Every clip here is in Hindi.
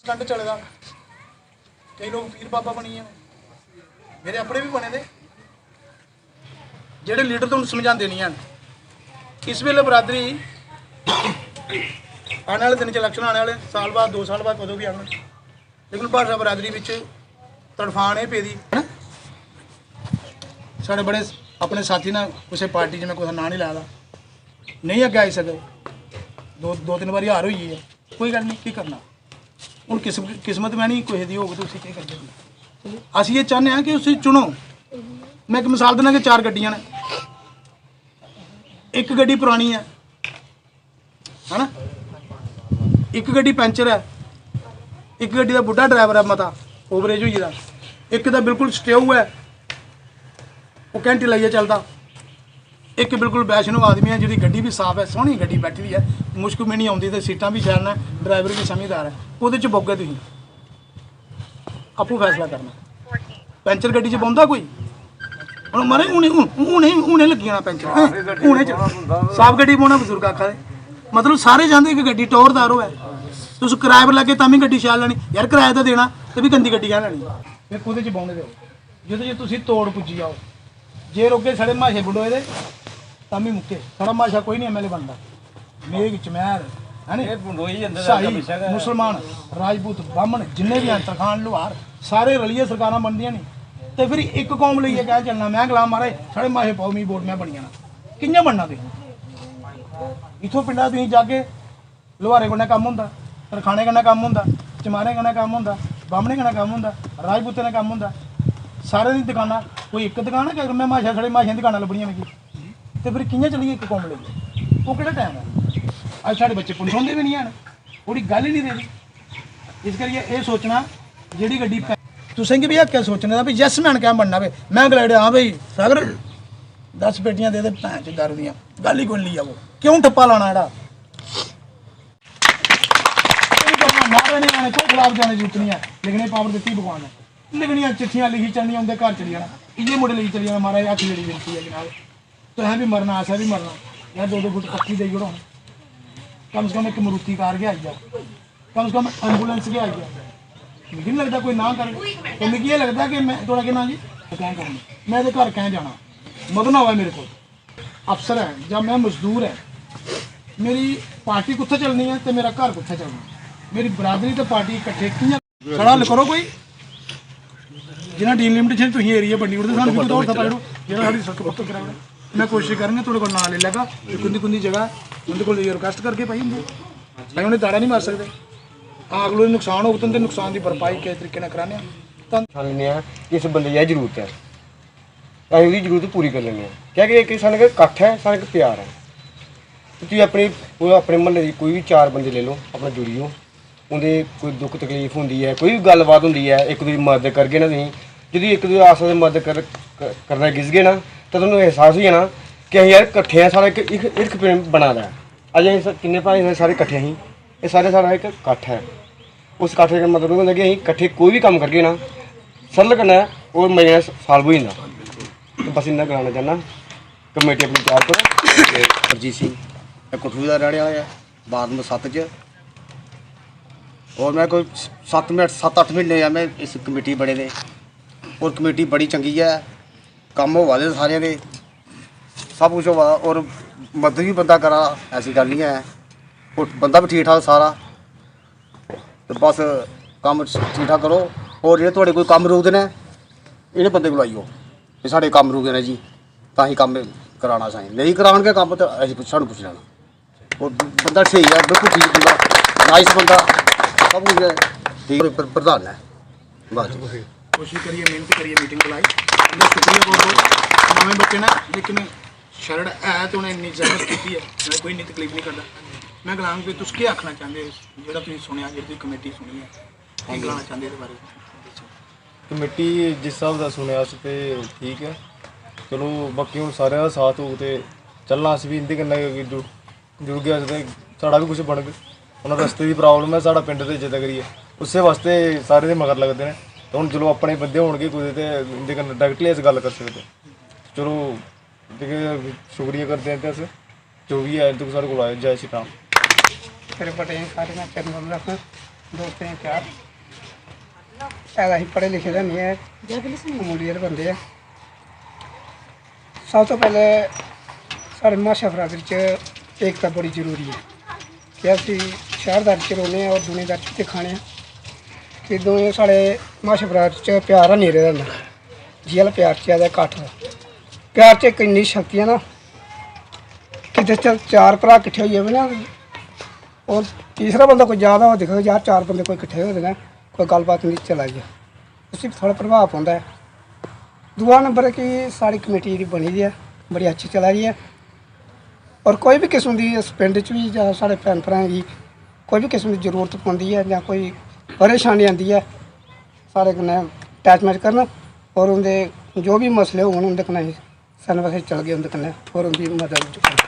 स्टंट चलेगा। कई लोग पीर बाबा बनी है, मेरे अपने भी बने थे जेडे लीडर तुहानूं समझाते नहीं हैं। इस वेले बरादरी आने वाले दिन च इलैक्शन आने वाले साल बाद 2 साल बाद कदों भी आना, लेकिन भाषा बरादरी विच तड़फान ये पेदी है। साढ़े बड़े अपने साथी ने किसी पार्टी च मैं कुछ नां नहीं लाया नहीं अगे आई सके, दो तीन बारी हार हुई है, कोई गल नहीं, की करना हूँ किस्मत में नहीं किसी की होगी तो उसी क्या करते। असीं ये चाहते हैं कि उसी चुनो। मैं एक मिसाल देना कि 4 गड्डियां ने, एक गड्डी पुरानी है ना, एक गड्डी पैंचर है, एक गड्डी का बुढ़ा ड्राइवर है मता ओवरेज हुई दा, एक दा बिल्कुल स्टेऊ है वो घंटे लाइए चलता, एक बिल्कुल वैष्णो आदमी है जिहदी गड्डी भी साफ है, सोहनी गड्डी बैठी हुई है, मुश्क भी नहीं आती तो सीटां भी शैल ने, ड्राइवर भी समझदार है, वो बोगे तुसीं आपू फैसला करना। पैंचर गड्डी च बौंदा कोई हुण मारे हुणे लगी जाना पैंचर, हुणे च साफ गड्डी पाउणा बजुर्ग आखा दे, मतलब सारे चाहते कि गड्डी टौरदार होवे, तुस किराए पर लगे तां भी गड्डी शैल लैनी यार, किराया तो देना ते भी गंदी गड्डी क्या लैनी, फिर कुहदे च बौंदे देओ जिहदे च तुसीं तोड़ पुज्जी जाओ। जे रोके साढ़े माशे बुडोए दे तां भी मुक्के, साढ़ा माशा कोई नहीं एमएलए बनता, मेघ चमैर है नी, मुसलमान राजपूत ब्राह्मण जिन्ने भी हैं, तरखान लोहार सारे रलिए सरकारां बनदियां नहीं, तो फिर एक कौम लेइयै कह चलना मैं गलाम महाराज साढ़े माशे पाओ मी वोट मैं बनी जाना, कि'यां बनना तुसीं। इत्थों पिंडा तुसीं जाके लोहारे कन्नै कम्म होंदा, तरखाने कन्नै कम्म होंदा, चमारे कन्नै कम्म होंदा, बामणे कन्नै कम्म होंदा, राजपूतें कन्नै कम्म होंदा, सारे दी दुकानां कोई एक दुकान है कि अगर मैं माशा साढ़े माशे दी दुकानां लभनियां मिगी, तो फिर कि'यां चलिए एक कौम लेइयै, वो केह्ड़ा टाइम है। अज साढ़े बच्चे पुलिस होंदे भी नहीं हैं, ओह्दी गल ही नहीं रेही। इस करियै एह् सोचना जेह्ड़ी गड्डी तुसें भी हक है सोचने का भी यस मैन क्या बनना भाई, मैं गलाड़े हाँ भाई सागर 10 पेटियां दे भैन च दारू दियां, गल ही कोई ली आवो, क्यों ठप्पा लाना जेड़ा मारे नहीं आने, कोई खिलाफ जाने जरूरत नहीं है, लिखने पावर दी भगवान है, लिखनियां चिट्ठियां लिखी चलनियां उनके घर चली जाना, इ'यै मुड़े लेई चली जाना महाराज हत्थ जेड़ी बेनती है जनाब तुसें भी मरना असें भी मरना यार, 2-2 फुट पक्की देई ओड़ो, कम से कम एक मरुती कार गै आई जाओ, कम से कम एंबुलेंस गै आई जाओ, मिगी नहीं लगता कोई ना करे, तो मिगी ये लगता कि मैं थोड़ा कहना जी कैं करना, मैं तो घर कैं जाना मदन होवे मेरे को अफसर है जब मैं मजदूर है, मेरी पार्टी कुत्थे चलनी है तो मेरा घर कुत्थे चलना, मेरी बरादरी तो पार्टी इकट्ठे कि'यां खड़ा हल करो कोई जिन्हें डिलिमिटेशन तुसीं एरिया बनी ओड़दे सानूं भी कुतै होर पाई ओड़ो जेह्ड़ा साढ़ी सड़क पक्की कराई ओड़े। मैं कोशिश करूँगा थोड़े को नाम ले लैगा कुंदी जगह उनके को रिक्वेस्ट करके भाई भाई उन्हें दाड़ा नहीं मार सकते, अगले नुकसान होग तो उनके नुकसान की भरपाई किस तरीके नाल कराने इस बंदे की जरूरत है, असीं उसकी जरूरत पूरी कर लेंगे, क्योंकि साढ़े कट्ठ है, साढ़े प्यार है। तुसीं अपने म्हल्ले की कोई भी 4 बंदे ले लो, अपना जुड़ियो, उन्हें कोई दुख तकलीफ होंदी है, कोई भी गलबात होंदी है, एक दूसरी मदद करगे ना तुसीं, जो एक दूसरे आस मदद करना गिसगे ना तो तुहानूं एहसास हो जाना कि असीं यार कट्ठे हैं, सारा एक हिरख बना दा है। अज असीं किन्ने भाई सारे कट्ठे ही, ये सारे सारा एक कट्ठ है, उस कट्ठे का मतलब होंदा कि असीं कट्ठे कोई भी कम्म करगे ना सरल कन्नै और मजे नाल सॉल्व हो जांदा। तो बस इन्ना कराना चाहना, कमेटी अपनी तैयार करो। हरजीत सिंह मैं कठुए का रहने वाला है, वार्ड नंबर 7 च, और मैं कोई 7-8 महीने मैं इस कमेटी बड़े दे, और कमेटी बड़ी चंगी है, कम होवा दे सारे दे, सब कुछ होवा, और मदद भी बंदा करा, ऐसी गल नहीं है, और बंदा भी ठीक ठाक सारा, तो बस कम ठीक ठाक करो। और जेह्ड़े थोड़े कोई कम्म रोकदे ने इन्हें बंदे को लाइयो कि साढ़े कम्म रुके ने जी, तां ही कम्म कराना असें, नहीं कराने कम्म तो असीं सानूं पुच्छी लैना, और बंदा ठीक है, बिल्कुल ठीक बंदा, नाइस बंदा, सब कुछ ठीक प्रधान है। बस कोशिश करिए, मेहनत करिए, मीटिंग बुलाई, शुक्रिया बहुत नवे बच्चे ने, लेकिन शरण है तो उन्हें इन्नी जहमत की है, मैं कोई इन्नी तकलीफ नहीं करता। मैं गलांग भी तुस क्या आखना चाहते हो जो तुम सुनिया जी कमेटी सुनी है, क्या गलाना चाहते इस बारे? कमेटी जिस हिसाब का सुनिया तो ठीक है, चलो बाकी हूँ सारे का साथ हो तो चलना, अस भी इंदे कन्नै जुड़ गया तो साढ़ा भी कुछ बन गया। उन्होंने रस्ते की प्रॉब्लम है, साढ़ा पिंड ते इज्जत करिए उस वास्ते सारे दे मगर लगते हैं, तो हम चलो अपने बंदे होणगे कुछ तो इंदे कन्नै डायरेक्टली इस गल कर सकते, चलो शुक्रिया करते हैं अस जो भी है साढ़े को आए। जय श्री राम। मेरे बड़े सारे मैं चरण रख ਦੋਸਤ ਨੇ ਪਿਆਰ ਹੈਗਾ ਹੀ, ਪੜ੍ਹੇ ਲਿਖੇ ਦਾ ਨਹੀਂ ਹੈ, ਅਮੂਲੀਅਤ ਬੰਦੇ ਆ। ਸਭ ਤੋਂ ਪਹਿਲੇ ਸਾਡੇ ਮਾਸ਼ਾ ਬਰਾਦਰੀ 'ਚ ਏਕਤਾ ਬੜੀ ਜ਼ਰੂਰੀ ਹੈ ਕਿ ਅਸੀਂ ਸ਼ਹਿਰਦਾਰੀ 'ਚ ਰਹਿੰਦੇ ਹਾਂ ਔਰ ਦੁਨੀਆਦਾਰੀ 'ਚ ਖਾਣੇ ਆ ਕਿ ਦੋਵੇਂ ਸਾਡੇ ਮਾਸ਼ਾ ਬਰਾਦਰੀ 'ਚ ਪਿਆਰ ਨਹੀਂ ਰਹਿ ਜਾਂਦਾ ਜੀ ਵਾਲਾ ਪਿਆਰ 'ਚ ਜ਼ਿਆਦਾ ਘੱਟ ਦਾ ਪਿਆਰ 'ਚ ਇੱਕ ਇੰਨੀ ਸ਼ਕਤੀ ਹੈ ਨਾ ਕਿਤੇ ਚੱਲ ਚਾਰ ਭਰਾ ਇਕੱਠੇ ਹੋਈਏ ਨਾ और तीसरा बंदा कोई ज़्यादा हो देखो यार चार बंदे कोई इकट्ठे हो ना कोई गलबात नहीं चलाई है उसी थोड़ा प्रभाव पौंदा है। दूसरा नंबर है कि साड़ी कमेटी की बनी दी है बड़ी अच्छी चला रही है और कोई भी किस्म की इस पिंड च भी जां साढ़े भैन भ्राएं की कोई भी किस्म की जरूरत पौंदी है जां कोई परेशानी आती है साढ़े कन्नै अटैचमेंट करना और उनके जो भी मसले होन उनके कन्नै सन वैसे चल गए उनके कन्नै और उनकी मदद करना।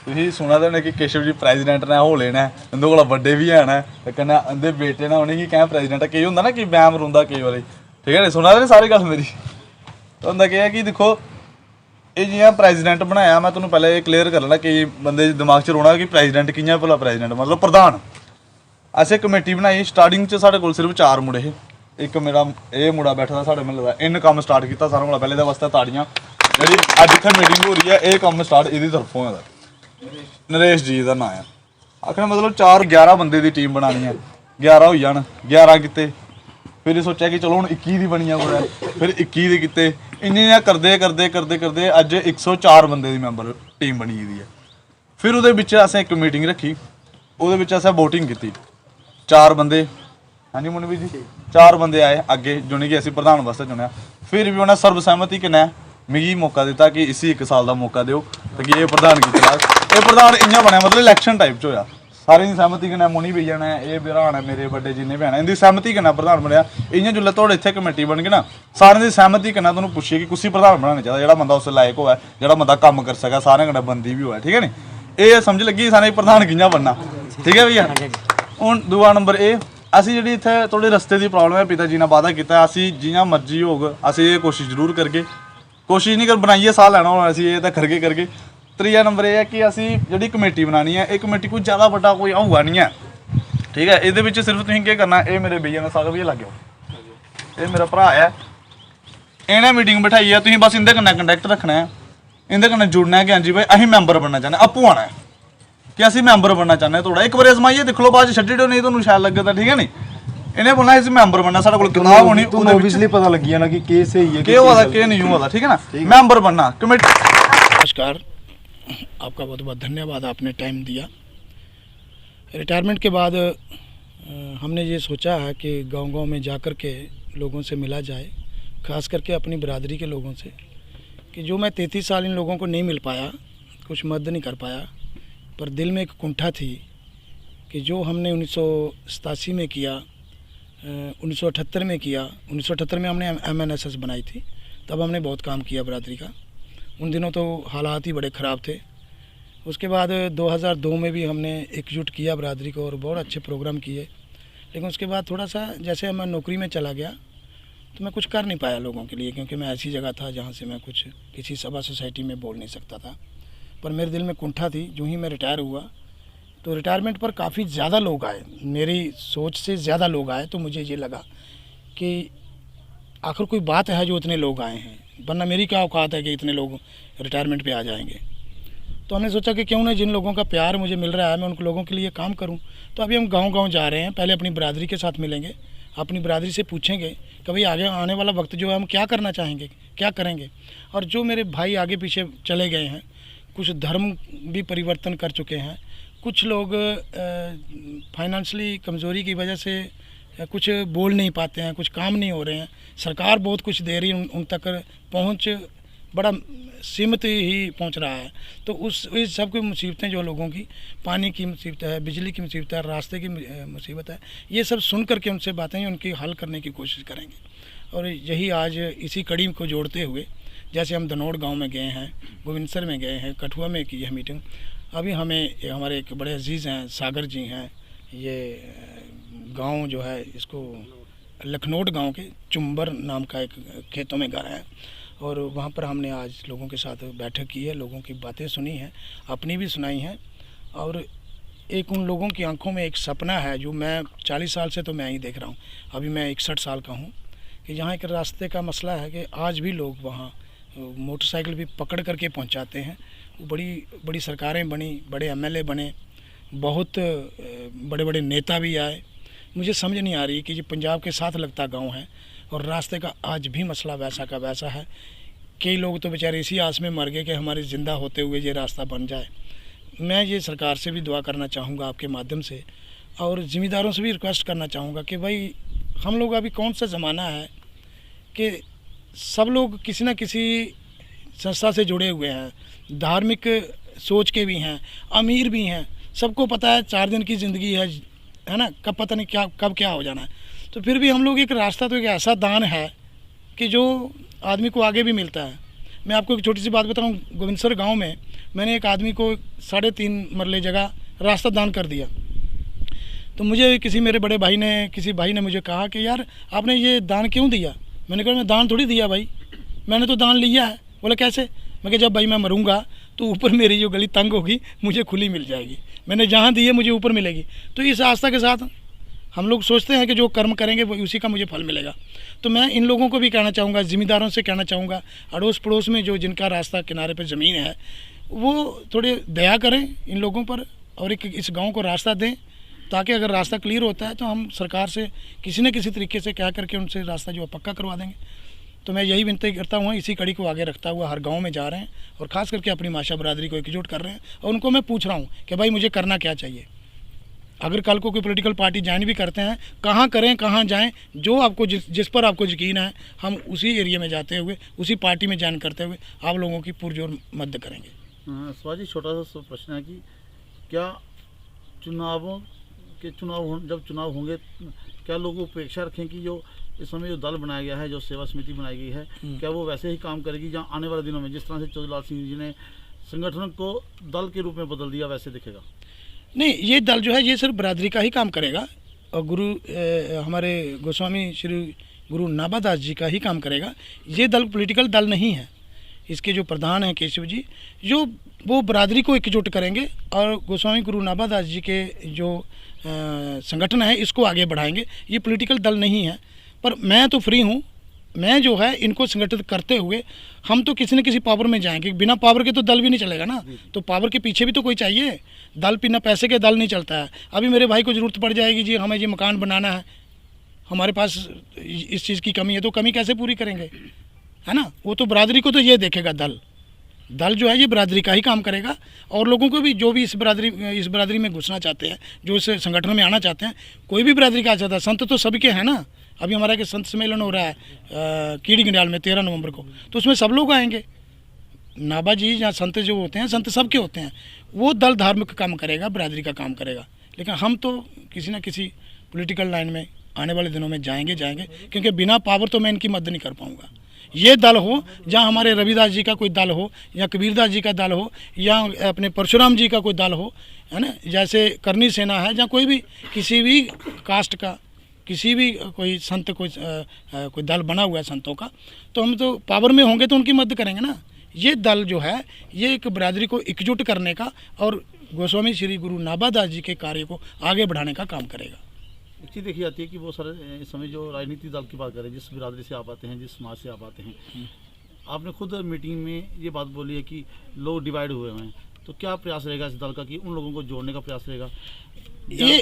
ਤੁਸੀਂ ਸੁਣਾ ਤਾਂ ਕਿ ਕੇਸ਼ਵ ਜੀ ਪ੍ਰੈਜ਼ੀਡੈਂਟ ਨੇ ਹੋ ਲੈਣਾ ਇਹਦੇ ਕੋਲ ਵੱਡੇ ਵੀ ਹਨ ਤੇ ਕਹਿੰਦਾ ਇਹਦੇ ਬੇਟੇ ਨਾਲ ਉਹਨੇ ਕੀ ਕਹਿਆ ਪ੍ਰੈਜ਼ੀਡੈਂਟ ਕੀ ਹੁੰਦਾ ਨਾ ਕਿ ਬੈਮ ਰੁੰਦਾ ਕਈ ਵਾਰੀ ਠੀਕ ਹੈ ਨੇ ਸੁਣਾ ਤਾਂ ਸਾਰੀ ਗੱਲ ਮੇਰੀ ਤਾਂ ਹੁੰਦਾ ਕੀ ਹੈ ਕਿ ਦੇਖੋ ਇਹ ਜਿਹਾ ਪ੍ਰੈਜ਼ੀਡੈਂਟ ਬਣਾਇਆ ਮੈਂ ਤੁਹਾਨੂੰ ਪਹਿਲਾਂ ਇਹ ਕਲੀਅਰ ਕਰ ਲੈਣਾ ਕਿ ਬੰਦੇ ਦੇ ਦਿਮਾਗ 'ਚ ਰੋਣਾ ਕਿ ਪ੍ਰੈਜ਼ੀਡੈਂਟ ਕਿੰਨਾ ਭਲਾ ਪ੍ਰੈਜ਼ੀਡੈਂਟ ਮਤਲਬ ਪ੍ਰਧਾਨ ਅਸੀਂ ਕਮੇਟੀ ਬਣਾਈ ਸਟਾਰਟਿੰਗ 'ਚ ਸਾਡੇ ਕੋਲ ਸਿਰਫ 4 ਮੁੰਡੇ ਇੱਕ ਮੇਰਾ ਇਹ ਮੁੰਡਾ ਬੈਠਾ ਸਾਡੇ ਮਿਲ ਦਾ ਇਹਨੇ ਕੰਮ ਸਟਾਰਟ ਕੀਤਾ ਸਾਰਿਆਂ ਕੋਲ ਪਹਿਲੇ ਦਾ ਵਾਸਤੇ ਤਾੜੀਆਂ ਜਿਹੜੀ ਅੱਜ ਇੱਥੇ ਮੀਟਿੰਗ ਹੋ ਰਹੀ ਹੈ ਇਹ ਕੰਮ ਸਟਾਰਟ ਇਹਦੀ ਤਰਫੋਂ ਹੈ ਨਰੇਸ਼ ਜੀ ਦਾ ਨਾਂ ਆ ਆਖਰ ਮਤਲਬ 11 ਬੰਦੇ ਦੀ ਟੀਮ ਬਣਾਉਣੀ ਹੈ 11 ਹੋ ਜਾਣ 11 ਕਿਤੇ ਫਿਰ ਇਹ ਸੋਚਿਆ ਕਿ ਚਲੋ ਹੁਣ 21 ਦੀ ਬਣੀਆਂ ਕੋਲ ਫਿਰ 21 ਦੇ ਕਿਤੇ ਇੰਨੇ ਕਰਦੇ ਅੱਜ 104 ਬੰਦੇ ਦੀ ਮੈਂਬਰ ਟੀਮ ਬਣੀ ਦੀ ਹੈ। ਫਿਰ ਉਹਦੇ ਵਿੱਚ ਅਸੀਂ ਇੱਕ ਮੀਟਿੰਗ ਰੱਖੀ ਉਹਦੇ ਵਿੱਚ ਅਸੀਂ VOTING ਕੀਤੀ 4 ਬੰਦੇ ਹਾਂਜੀ ਮੁੰਨਵੀ ਜੀ 4 ਬੰਦੇ ਆਏ ਅੱਗੇ ਜੁਣੀ ਕਿ ਅਸੀਂ ਪ੍ਰਧਾਨ ਵਾਸਤੇ ਚੁਣਿਆ ਫਿਰ ਵੀ ਉਹਨਾਂ ਸਰਬਸਹਿਮਤੀ ਕਿੰਨਾ ਮਿਗੀ ਮੌਕਾ ਦਿੱਤਾ ਕਿ ਇਸੇ 1 ਸਾਲ ਦਾ ਮੌਕਾ ਦਿਓ ਤਾਂ ਕਿ ਇਹ ਪ੍ਰਧਾਨਗੀ ਚਲਾ ਇਹ ਪ੍ਰਧਾਨ ਇੰਨਾ ਬਣਿਆ ਮਤਲਬ ਇਲੈਕਸ਼ਨ ਟਾਈਪ 'ਚ ਹੋਇਆ ਸਾਰਿਆਂ ਦੀ ਸਹਿਮਤੀ ਕਿੰਨਾ ਮੁਨੀ ਵੀ ਜਾਣਾ ਇਹ ਭਰਾ ਮੇਰੇ ਵੱਡੇ ਜਿੰਨੇ ਭੈਣ ਇਹਦੀ ਸਹਿਮਤੀ ਕਿੰਨਾ ਪ੍ਰਧਾਨ ਬਣਿਆ ਇੰਨਾ ਜੁੱਲੇ ਤੁਹਾਡੇ ਇੱਥੇ ਕਮੇਟੀ ਬਣ ਗਈ ਨਾ ਸਾਰਿਆਂ ਦੀ ਸਹਿਮਤੀ ਕਿੰਨਾ ਤੁਹਾਨੂੰ ਪੁੱਛੀਏ ਕਿ ਕੁਸੀ ਪ੍ਰਧਾਨ ਬਣਾਉਣਾ ਚਾਹੀਦਾ ਜਿਹੜਾ ਬੰਦਾ ਉਸ ਲਾਇਕ ਹੋਇਆ ਜਿਹੜਾ ਬੰਦਾ ਕੰਮ ਕਰ ਸਕਾ ਸਾਰਿਆਂ ਕੋਲ ਬੰਦੀ ਵੀ ਹੋਇਆ ਠੀਕ ਹੈ ਨੀ ਇਹ ਸਮਝ ਲੱਗੀ ਸਾਨੂੰ ਪ੍ਰਧਾਨ ਕਿੰਨਾ ਬਣਨਾ ਠੀਕ ਹੈ ਭਈਆ। ਹੁਣ ਦੂਆ ਨੰਬਰ ਇਹ ਅਸੀਂ ਜਿਹੜੀ ਇੱਥੇ ਥੋੜੇ ਰਸਤੇ ਦੀ ਪ੍ਰੋਬਲਮ ਹੈ ਪਿਤਾ ਜੀ ਨਾਲ ਵਾਅਦਾ ਕੀਤਾ ਅਸੀਂ ਜਿੰਨਾ ਮਰਜ਼ੀ ਹੋਗ ਅਸੀਂ ਇਹ ਕੋਸ਼ਿਸ਼ ਜ਼ਰੂਰ ਕਰਗੇ ਕੋਸ਼ਿਸ਼ ਨਹੀਂ ਕਰ ਬਣਾਈਏ ਸਾਹ ਲੈਣਾ ਹੁਣ ਅਸੀਂ ਇਹ ਤਾਂ ਕਰਕੇ ਤੀਜਾ ਨੰਬਰ ਇਹ ਹੈ ਕਿ ਅਸੀਂ ਜਿਹੜੀ ਕਮੇਟੀ ਬਣਾਉਣੀ ਹੈ ਇਹ ਕਮੇਟੀ ਕੋਈ ਜ਼ਿਆਦਾ ਵੱਡਾ ਕੋਈ ਆਊਗਾ ਨਹੀਂ ਹੈ ਠੀਕ ਹੈ ਇਹਦੇ ਵਿੱਚ ਸਿਰਫ ਤੁਸੀਂ ਕੀ ਕਰਨਾ ਇਹ ਮੇਰੇ ਬਈਆ ਨਾਲ ਸਾਗ ਵੀ ਲੱਗਿਓ ਇਹ ਮੇਰਾ ਭਰਾ ਹੈ ਇਹਨੇ ਮੀਟਿੰਗ ਬਿਠਾਈ ਹੈ ਤੁਸੀਂ ਬਸ ਇਹਦੇ ਨਾਲ ਕੰਟੈਕਟ ਰੱਖਣਾ ਹੈ ਇਹਦੇ ਨਾਲ ਜੁੜਨਾ ਹੈ ਕਿ ਹਾਂਜੀ ਭਾਈ ਅਸੀਂ ਮੈਂਬਰ ਬਣਨਾ ਚਾਹੁੰਦੇ ਆਪੂ ਆਣਾ ਕਿ ਅਸੀਂ ਮੈਂਬਰ ਬਣਨਾ ਚਾਹੁੰਦੇ ਥੋੜਾ ਇੱਕ ਵਾਰ ਅਜ਼ਮਾਈਏ ਦੇਖ ਲਓ ਬਾਅਦ ਛੱਡੀ ਦਿਓ ਨਹੀਂ ਤੁਹਾਨੂੰ ਸ਼ਾਇਦ ਲੱਗੇ ਤਾਂ ਠੀਕ ਹੈ ਨਹੀਂ ਇਹਨੇ ਬੋਲਣਾ ਅਸੀਂ ਮੈਂਬਰ ਬਣਨਾ ਸਾਡੇ ਕੋਲ ਕਿਤਾਬ ਹੋਣੀ ਤੁਹਾਨੂੰ ਓਬਵੀਅਸਲੀ ਪਤਾ ਲੱਗੀ ਜਾਣਾ ਕਿ ਕੀ ਸਹੀ ਹੈ ਕਿ ਉਹ ਆਦਾ ਕਿ ਨਹੀਂ ਹੋਦਾ ਠੀਕ ਹੈ ਨਾ ਮੈਂਬਰ ਬਣਨਾ ਕਮੇਟੀ। नमस्कार, आपका बहुत बहुत धन्यवाद आपने टाइम दिया। रिटायरमेंट के बाद हमने ये सोचा है कि गांव-गांव में जाकर के लोगों से मिला जाए, ख़ास करके अपनी बिरादरी के लोगों से कि जो मैं 33 साल इन लोगों को नहीं मिल पाया कुछ मदद नहीं कर पाया पर दिल में एक कुंठा थी कि जो हमने 1987 में किया 1978 में किया 1978 में हमने MNSS बनाई थी तब हमने बहुत काम किया बिरादरी का उन दिनों तो हालात ही बड़े ख़राब थे। उसके बाद 2002 में भी हमने एकजुट किया बिरादरी को और बहुत अच्छे प्रोग्राम किए लेकिन उसके बाद थोड़ा सा जैसे मैं नौकरी में चला गया तो मैं कुछ कर नहीं पाया लोगों के लिए क्योंकि मैं ऐसी जगह था जहाँ से मैं कुछ किसी सभा सोसाइटी में बोल नहीं सकता था पर मेरे दिल में कुंठा थी। जो ही मैं रिटायर हुआ तो रिटायरमेंट पर काफ़ी ज़्यादा लोग आए मेरी सोच से ज़्यादा लोग आए तो मुझे ये लगा कि आखिर कोई बात है जो इतने लोग आए हैं वरना मेरी क्या औकात है कि इतने लोग रिटायरमेंट पे आ जाएंगे। तो हमने सोचा कि क्यों ना जिन लोगों का प्यार मुझे मिल रहा है मैं उन लोगों के लिए काम करूं। तो अभी हम गांव-गांव जा रहे हैं पहले अपनी बिरादरी के साथ मिलेंगे अपनी बिरादरी से पूछेंगे कि भाई आगे आने वाला वक्त जो है हम क्या करना चाहेंगे क्या करेंगे। और जो मेरे भाई आगे पीछे चले गए हैं कुछ धर्म भी परिवर्तन कर चुके हैं कुछ लोग फाइनेंशियली कमज़ोरी की वजह से कुछ बोल नहीं पाते हैं कुछ काम नहीं हो रहे हैं सरकार बहुत कुछ दे रही है उन तक पहुंच बड़ा सीमित ही पहुंच रहा है। तो इस सब की मुसीबतें जो लोगों की पानी की मुसीबत है बिजली की मुसीबत है रास्ते की मुसीबत है ये सब सुन करके उनसे बातें उनकी हल करने की कोशिश करेंगे। और यही आज इसी कड़ी को जोड़ते हुए जैसे हम धनोड़ गांव में गए हैं गोविंदसर में गए हैं कठुआ में की है मीटिंग। अभी हमें हमारे एक बड़े अजीज़ हैं सागर जी हैं ये गांव जो है इसको लखनौट गांव के चुंबर नाम का एक खेतों में घर है और वहाँ पर हमने आज लोगों के साथ बैठक की है लोगों की बातें सुनी हैं अपनी भी सुनाई हैं। और एक उन लोगों की आंखों में एक सपना है जो मैं 40 साल से तो मैं ही देख रहा हूँ, अभी मैं 61 साल का हूँ, कि यहाँ एक रास्ते का मसला है कि आज भी लोग वहाँ मोटरसाइकिल भी पकड़ करके पहुँचाते हैं। बड़ी बड़ी सरकारें बनी, बड़े एमएलए बने, बहुत बड़े बड़े नेता भी आए। मुझे समझ नहीं आ रही कि ये पंजाब के साथ लगता गांव है और रास्ते का आज भी मसला वैसा का वैसा है। कई लोग तो बेचारे इसी आस में मर गए कि हमारे ज़िंदा होते हुए ये रास्ता बन जाए। मैं ये सरकार से भी दुआ करना चाहूँगा आपके माध्यम से, और ज़िम्मेदारों से भी रिक्वेस्ट करना चाहूँगा कि भाई हम लोग अभी कौन सा ज़माना है कि सब लोग किसी न किसी संस्था से जुड़े हुए हैं, धार्मिक सोच के भी हैं, अमीर भी हैं। सबको पता है 4 दिन की ज़िंदगी है ना, कब पता नहीं क्या कब क्या हो जाना है। तो फिर भी हम लोग एक रास्ता तो एक ऐसा दान है कि जो आदमी को आगे भी मिलता है। मैं आपको एक छोटी सी बात बताऊं, गोविंदसर गांव में मैंने एक आदमी को 3.5 मरले जगह रास्ता दान कर दिया। तो मुझे किसी मेरे बड़े भाई ने, किसी भाई ने मुझे कहा कि यार आपने ये दान क्यों दिया? मैंने कहा मैं दान थोड़ी दिया भाई, मैंने तो दान लिया है। बोला कैसे? मैं कहा जब भाई मैं मरूंगा तो ऊपर मेरी जो गली तंग होगी मुझे खुली मिल जाएगी, मैंने जहाँ दी है मुझे ऊपर मिलेगी। तो इस आस्था के साथ हम लोग सोचते हैं कि जो कर्म करेंगे वो उसी का मुझे फल मिलेगा। तो मैं इन लोगों को भी कहना चाहूँगा, ज़िम्मेदारों से कहना चाहूँगा, अड़ोस पड़ोस में जो जिनका रास्ता किनारे पे ज़मीन है वो थोड़े दया करें इन लोगों पर और एक इस गांव को रास्ता दें, ताकि अगर रास्ता क्लियर होता है तो हम सरकार से किसी न किसी तरीके से कह करके उनसे रास्ता जो पक्का करवा देंगे। तो मैं यही विनती करता हूँ, इसी कड़ी को आगे रखता हुआ हर गाँव में जा रहे हैं और ख़ास करके अपनी माशा बरादरी को एकजुट कर रहे हैं। और उनको मैं पूछ रहा हूँ कि भाई मुझे करना क्या चाहिए। अगर कल को कोई पॉलिटिकल पार्टी ज्वाइन भी करते हैं, कहाँ करें, कहाँ जाएं, जो आपको जिस पर आपको यकीन है हम उसी एरिया में जाते हुए, उसी पार्टी में ज्वाइन करते हुए आप लोगों की पुरजोर मदद करेंगे। शिवाजी, छोटा सा प्रश्न है कि क्या जब चुनाव होंगे क्या लोग उपेक्षा रखें कि जो इस समय जो दल बनाया गया है, जो सेवा समिति बनाई गई है, क्या वो वैसे ही काम करेगी जहाँ आने वाले दिनों में जिस तरह से चौधरी सिंह जी ने संगठन को दल के रूप में बदल दिया वैसे दिखेगा? नहीं, ये दल जो है ये सिर्फ बरादरी का ही काम करेगा और हमारे गोस्वामी श्री गुरु नाभादास जी का ही काम करेगा। ये दल पॉलिटिकल दल नहीं है। इसके जो प्रधान हैं केशव जी, जो वो बरादरी को एकजुट करेंगे और गोस्वामी गुरु नाभादास जी के जो संगठन है इसको आगे बढ़ाएंगे। ये पॉलिटिकल दल नहीं है। पर मैं तो फ्री हूँ, मैं जो है इनको संगठित करते हुए हम तो किसी न किसी पावर में जाएंगे। बिना पावर के तो दल भी नहीं चलेगा ना, तो पावर के पीछे भी तो कोई चाहिए। दल बिना पैसे के दल नहीं चलता है। अभी मेरे भाई को ज़रूरत पड़ जाएगी, जी हमें ये मकान बनाना है, हमारे पास इस चीज़ की कमी है, तो कमी कैसे पूरी करेंगे, है ना। वो तो बरादरी को तो ये देखेगा। दल जो है ये बरादरी का ही काम करेगा और लोगों को भी जो भी इस बरादरी में घुसना चाहते हैं, जो इस संगठन में आना चाहते हैं, कोई भी बरादरी का आ चाहता है। संत तो सभी के हैं ना। अभी हमारा एक संत सम्मेलन हो रहा है कीड़ी गंडियाल में 13 नवंबर को, तो उसमें सब लोग आएंगे। नाभा जी या संत जो होते हैं, संत सबके होते हैं। वो दल धार्मिक काम करेगा, बरादरी का काम करेगा। लेकिन हम तो किसी न किसी पॉलिटिकल लाइन में आने वाले दिनों में जाएंगे, क्योंकि बिना पावर तो मैं इनकी मदद नहीं कर पाऊँगा। ये दल हो जहाँ हमारे रविदास जी का कोई दल हो या कबीरदास जी का दल हो या अपने परशुराम जी का कोई दल हो, है ना, जैसे करनी सेना है, या कोई भी किसी भी कास्ट का किसी भी कोई संत कोई दल बना हुआ है संतों का, तो हम तो पावर में होंगे तो उनकी मदद करेंगे ना। ये दल जो है ये एक बरादरी को एकजुट करने का और गोस्वामी श्री गुरु नाभादास जी के कार्य को आगे बढ़ाने का काम करेगा। एक चीज़ देखी जाती है कि वो सर इस समय जो राजनीतिक दल की बात करें, जिस बिरादरी से आप आते हैं, जिस समाज से आप आते हैं, आपने खुद मीटिंग में ये बात बोली है कि लोग डिवाइड हुए हैं, तो क्या प्रयास रहेगा इस दल का कि उन लोगों को जोड़ने का प्रयास रहेगा? ये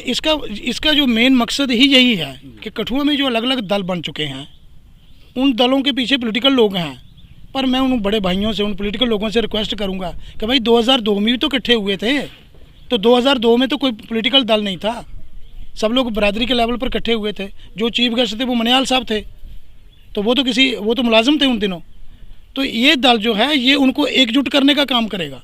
इसका जो मेन मकसद ही यही है कि कठुआ में जो अलग अलग दल बन चुके हैं, उन दलों के पीछे पॉलिटिकल लोग हैं। पर मैं उन बड़े भाइयों से, उन पॉलिटिकल लोगों से रिक्वेस्ट करूंगा कि भाई 2002 में भी तो इकट्ठे हुए थे, तो 2002 में तो कोई पॉलिटिकल दल नहीं था, सब लोग बरादरी के लेवल पर इकट्ठे हुए थे। जो चीफ गेस्ट थे वो मनियाल साहब थे, तो वो तो मुलाजिम थे उन दिनों। तो ये दल जो है ये उनको एकजुट करने का काम करेगा।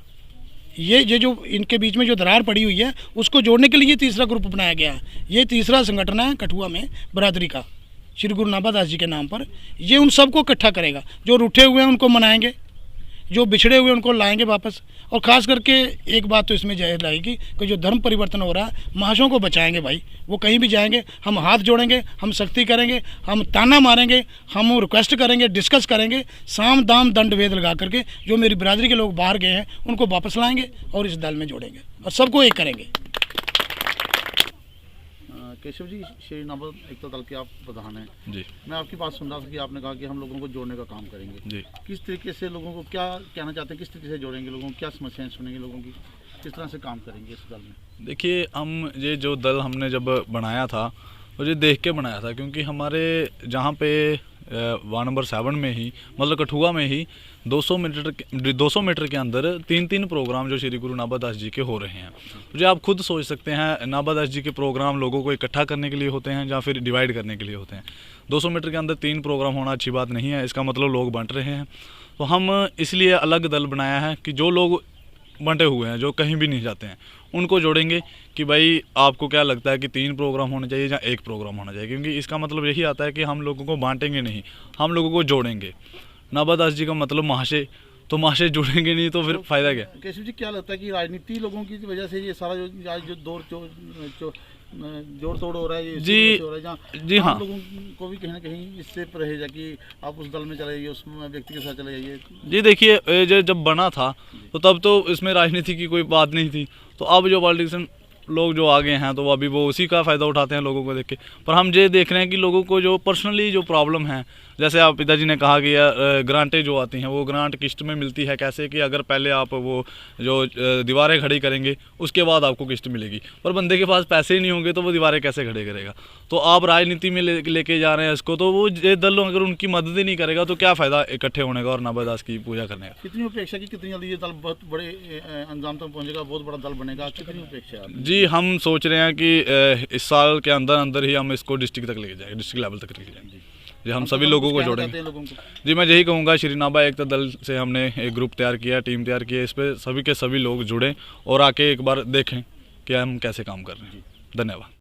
ये जो इनके बीच में जो दरार पड़ी हुई है उसको जोड़ने के लिए तीसरा ग्रुप बनाया गया है। ये तीसरा संगठन है कठुआ में बरादरी का, श्री गुरु नाभादास जी के नाम पर। ये उन सबको इकट्ठा करेगा। जो रूठे हुए हैं उनको मनाएंगे, जो बिछड़े हुए उनको लाएंगे वापस। और ख़ास करके एक बात तो इसमें जाहिर रहेगी कि जो धर्म परिवर्तन हो रहा है, महाशयों को बचाएंगे भाई। वो कहीं भी जाएंगे, हम हाथ जोड़ेंगे, हम सख्ती करेंगे, हम ताना मारेंगे, हम रिक्वेस्ट करेंगे, डिस्कस करेंगे, साम दाम दंड वेद लगा करके जो मेरी बिरादरी के लोग बाहर गए हैं उनको वापस लाएंगे और इस दल में जोड़ेंगे और सबको एक करेंगे। केशव जी, श्री नाबा एकता दल के आप प्रधान हैं। जी मैं आपकी बात सुन रहा था कि आपने कहा कि हम लोगों को जोड़ने का काम करेंगे। जी किस तरीके से लोगों को क्या कहना चाहते हैं, किस तरीके से जोड़ेंगे लोगों को, क्या समस्याएं सुनेंगे लोगों की, किस तरह से काम करेंगे इस दल में? देखिए, हम ये जो दल हमने जब बनाया था तो ये देख के बनाया था, क्योंकि हमारे जहाँ पे वार्ड नंबर 7 में ही, मतलब कठुआ में ही 200 मीटर के अंदर 3 प्रोग्राम जो श्री गुरु नाभा दास जी के हो रहे हैं। तो जो आप खुद सोच सकते हैं, नाभा दास जी के प्रोग्राम लोगों को इकट्ठा करने के लिए होते हैं या फिर डिवाइड करने के लिए होते हैं। 200 मीटर के अंदर 3 प्रोग्राम होना अच्छी बात नहीं है, इसका मतलब लोग बंट रहे हैं। तो हम इसलिए अलग दल बनाया है कि जो लोग बंटे हुए हैं, जो कहीं भी नहीं जाते हैं, उनको जोड़ेंगे कि भाई आपको क्या लगता है कि 3 प्रोग्राम होने चाहिए या 1 प्रोग्राम होना चाहिए, क्योंकि इसका मतलब यही आता है कि हम लोगों को बांटेंगे नहीं, हम लोगों को जोड़ेंगे। नाभा दास जी का मतलब महाशय, तो महाशय जुड़ेंगे नहीं तो फिर फायदा क्या? केशव जी, क्या लगता है कि राजनीति लोगों की वजह से ये सारा जो आज जो दौर जोड़ तोड़ हो रहा है, ये जी, हो रहा है, जहाँ जी हाँ, लोगों को भी कहीं ना कहीं इससे परहेज है कि आप उस दल में चले जाइए, उस व्यक्ति के साथ चले जाइए? जी देखिए, ये जब बना था तो तब तो इसमें राजनीति की कोई बात नहीं थी। तो अब जो पॉलिटिशियन लोग जो आगे हैं तो अभी वो उसी का फ़ायदा उठाते हैं लोगों को देख के। पर हम ये देख रहे हैं कि लोगों को जो पर्सनली जो प्रॉब्लम है, जैसे आप पिताजी ने कहा कि ग्रांटें जो आती हैं वो ग्रांट किस्त में मिलती है कैसे, कि अगर पहले आप वो जो दीवारें खड़ी करेंगे उसके बाद आपको किस्त मिलेगी, पर बंदे के पास पैसे ही नहीं होंगे तो वो दीवारें कैसे खड़े करेगा? तो आप राजनीति में लेके जा रहे हैं इसको, तो वो ये दल अगर उनकी मदद ही नहीं करेगा तो क्या फ़ायदा इकट्ठे होने का और नाभा दास की पूजा करने का? कितनी अपेक्षा की, कितनी जल्दी ये दल बहुत बड़े अंजाम तक पहुंचेगा, बहुत बड़ा दल बनेगा, कितनी अपेक्षा है? जी, हम सोच रहे हैं कि इस साल के अंदर अंदर ही हम इसको डिस्ट्रिक्ट तक लेके जाएंगे, डिस्ट्रिक्ट लेवल तक लेके जाएंगे जी। हम सभी लोगों को जोड़ेंगे जी। मैं यही कहूँगा, श्री नाभा एकता दल से हमने एक ग्रुप तैयार किया, टीम तैयार की है, इस पर सभी के सभी लोग जुड़ें और आके एक बार देखें कि हम कैसे काम कर रहे हैं। धन्यवाद।